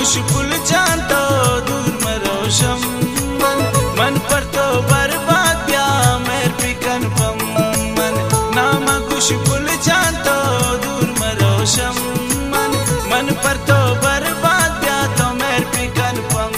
खुशबुल जान तो दूर मरोशम मन पर तो बर्बाद क्या मेर पिकन पम नाम खुशबुल जान तो दूर मरोशम मन पर तो बर्बाद क्या तो मेर पिकन पम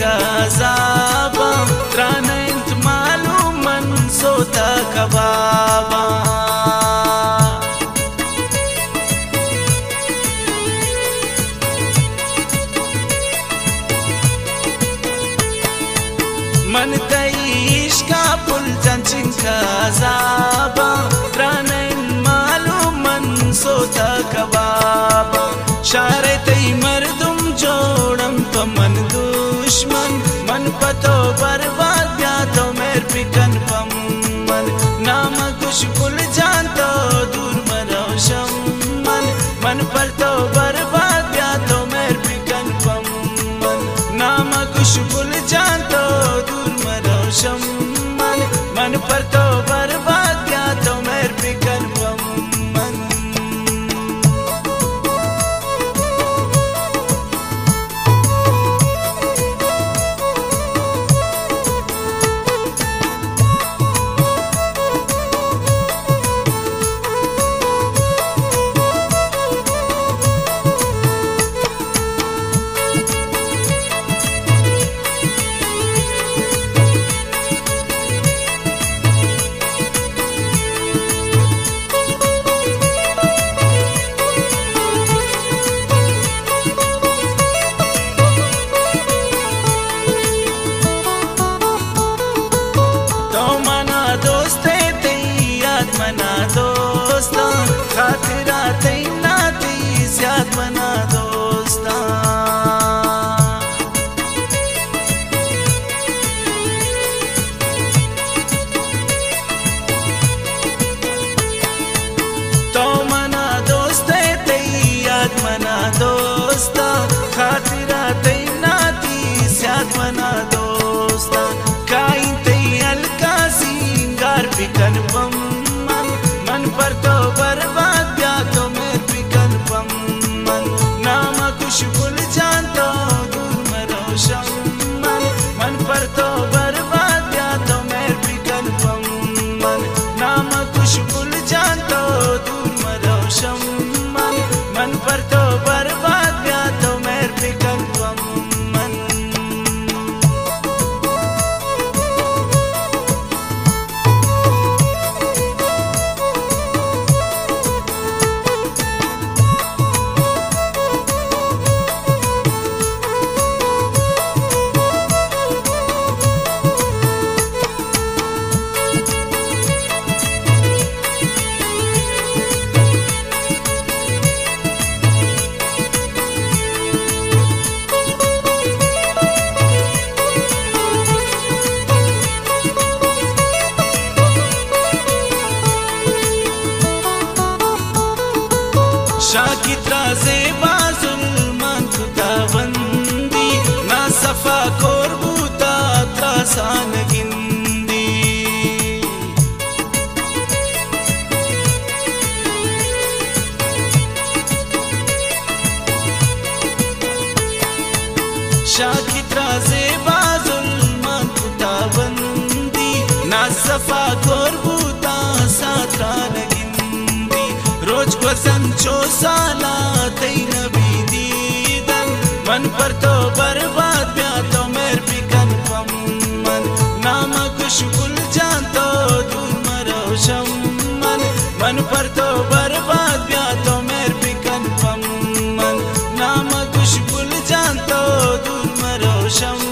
Kazaba trana int malum man sota kababa man taish ka pul janchin kazaba trana int malum man sota kababa share tai mardum jodam paman मन पतो बर्बाद क्या तो मेर पिकन पम नाम खुशबुल जान तो दूर मरोशम मन पर तो बर्बाद क्या तो मेर पिकन पम नाम खुशबुल जान तो दूर मरोशम मन पर तो बर्बाद क्या तो मेर पिकन पम मना दोस्ता खातिरा तैना ती ज़्याद मना दोस्ता तो मना दोस्ते तैयाद मना दोस्ता खातिरा तैना ती ज़्याद मना दोस्ता काइन तैयल का सिंगार पिकन पम मन पर तो बर्बाद क्या तो मेर पिकन पम नाम खुशबुल जान तो दूर मरोशम मन पर तो बर्बाद क्या तो मेर पिकन पम नाम खुशबुल जान तो दूर मरोशम मन पर तो बर्बाद क्या तो मेर पिकन पम शाकित राज़े बाजुल्मान खुदाबंदी ना सफा कोरबूता त्रासान गिंदी शाकित राज़े बाजुल्मान खुदाबंदी ना सफा कोरबूता सात्रान रोज को संचो साला तई नबी दीदन मन पर तो बर्बाद क्या तो मेर पिकन पम नाम खुशबुल जान तो दूर मरोशम मन पर तो बर्बाद क्या तो मेर पिकन पम नाम खुशबुल जान तो दूर मरोशम